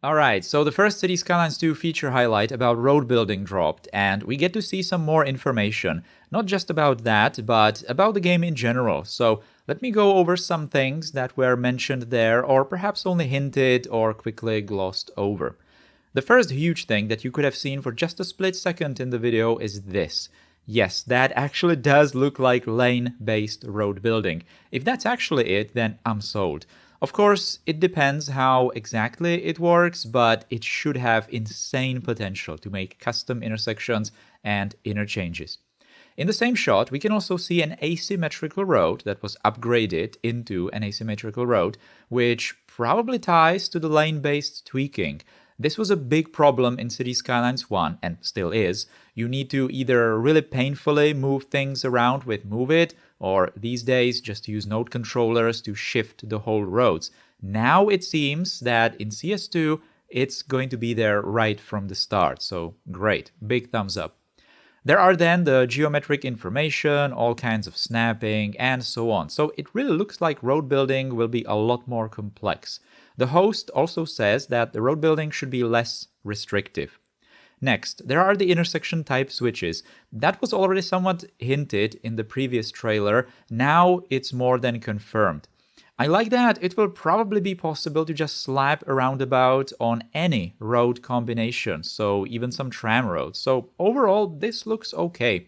Alright, so the first City Skylines 2 feature highlight about road building dropped, and we get to see some more information. Not just about that, but about the game in general. So let me go over some things that were mentioned there, or perhaps only hinted or quickly glossed over. The first huge thing that you could have seen for just a split second in the video is this. Yes, that actually does look like lane-based road building. If that's actually it, then I'm sold. Of course, it depends how exactly it works, but it should have insane potential to make custom intersections and interchanges. In the same shot, we can also see an asymmetrical road that was upgraded into an asymmetrical road, which probably ties to the lane-based tweaking. This was a big problem in City Skylines 1, and still is. You need to either really painfully move things around with Move It, or these days just use node controllers to shift the whole roads. Now it seems that in CS2, it's going to be there right from the start, so great, big thumbs up. There are then the geometric information, all kinds of snapping, and so on. So it really looks like road building will be a lot more complex. The host also says that the road building should be less restrictive. Next, there are the intersection type switches. That was already somewhat hinted in the previous trailer. Now it's more than confirmed. I like that it will probably be possible to just slap a roundabout on any road combination, so even some tram roads. So overall, this looks okay.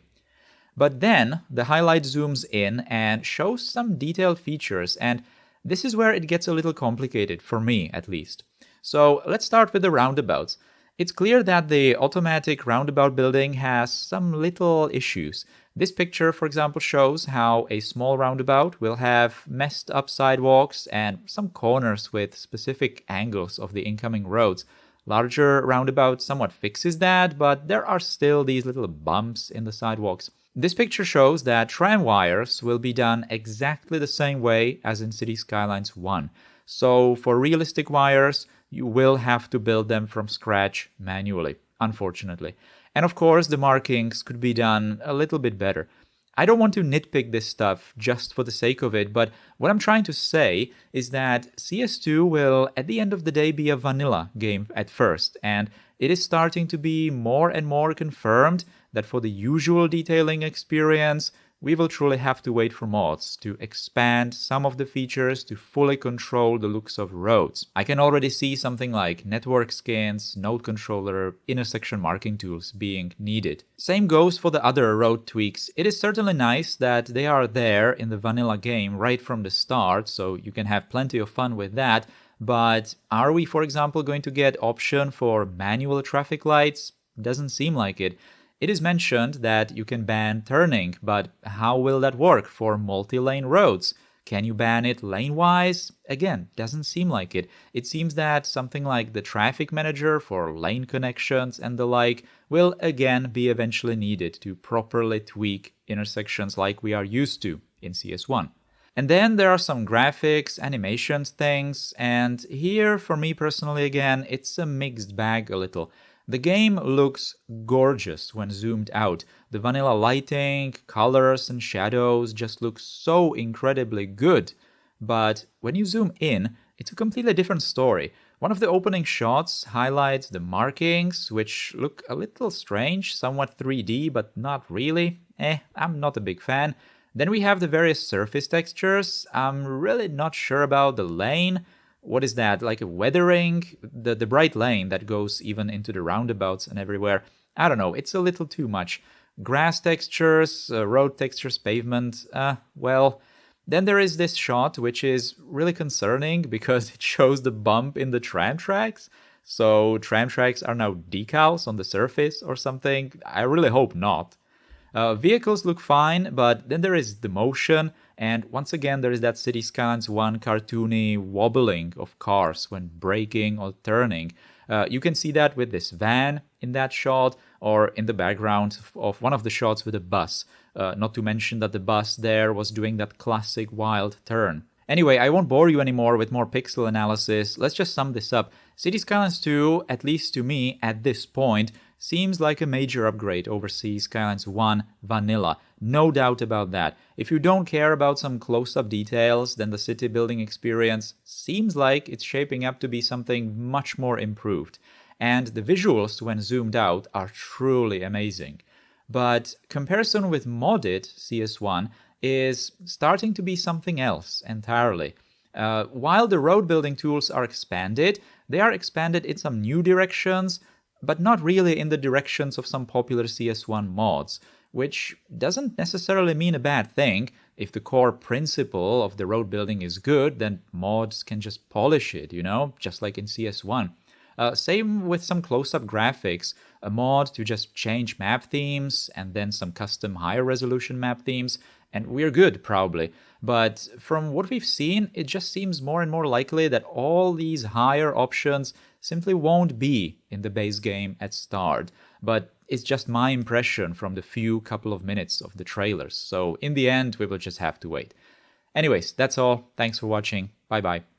But then the highlight zooms in and shows some detailed features, and this is where it gets a little complicated, for me at least. So let's start with the roundabouts. It's clear that the automatic roundabout building has some little issues. This picture, for example, shows how a small roundabout will have messed up sidewalks and some corners with specific angles of the incoming roads. Larger roundabout somewhat fixes that, but there are still these little bumps in the sidewalks. This picture shows that tram wires will be done exactly the same way as in City Skylines 1. So for realistic wires, you will have to build them from scratch manually, unfortunately. And of course, the markings could be done a little bit better. I don't want to nitpick this stuff just for the sake of it, but what I'm trying to say is that CS2 will, at the end of the day, be a vanilla game at first, and it is starting to be more and more confirmed that for the usual detailing experience, we will truly have to wait for mods to expand some of the features to fully control the looks of roads. I can already see something like network skins, node controller, intersection marking tools being needed. Same goes for the other road tweaks. It is certainly nice that they are there in the vanilla game right from the start, so you can have plenty of fun with that. But are we, for example, going to get option for manual traffic lights? Doesn't seem like it. It is mentioned that you can ban turning, but how will that work for multi-lane roads? Can you ban it lane-wise? Again, doesn't seem like it. It seems that something like the traffic manager for lane connections and the like will again be eventually needed to properly tweak intersections like we are used to in CS1. And then there are some graphics, animations things, and here for me personally again, it's a mixed bag a little. The game looks gorgeous when zoomed out. The vanilla lighting, colors and shadows just look so incredibly good. But when you zoom in, it's a completely different story. One of the opening shots highlights the markings, which look a little strange, somewhat 3D, but not really. I'm not a big fan. Then we have the various surface textures. I'm really not sure about the lane. What is that? Like a weathering? The bright lane that goes even into the roundabouts and everywhere. I don't know, it's a little too much. Grass textures, road textures, pavement, well. Then there is this shot which is really concerning because it shows the bump in the tram tracks. So tram tracks are now decals on the surface or something? I really hope not. Vehicles look fine, but then there is the motion, and once again there is that City Skylines 1 cartoony wobbling of cars when braking or turning. You can see that with this van in that shot, or in the background of one of the shots with a bus. Not to mention that the bus there was doing that classic wild turn. Anyway, I won't bore you anymore with more pixel analysis. Let's just sum this up. City Skylines 2, at least to me, at this point, seems like a major upgrade over Skylines 1 vanilla. No doubt about that. If you don't care about some close-up details, then the city building experience seems like it's shaping up to be something much more improved. And the visuals, when zoomed out, are truly amazing. But comparison with modded CS1 is starting to be something else entirely. While the road building tools are expanded, they are expanded in some new directions, but not really in the directions of some popular CS1 mods, which doesn't necessarily mean a bad thing. If the core principle of the road building is good, then mods can just polish it, just like in CS1. Same with some close-up graphics, a mod to just change map themes, and then some custom higher resolution map themes, and we're good, probably. But from what we've seen, it just seems more and more likely that all these higher options simply won't be in the base game at start. But it's just my impression from the few couple of minutes of the trailers, so in the end, we will just have to wait. Anyways, that's all. Thanks for watching. Bye bye.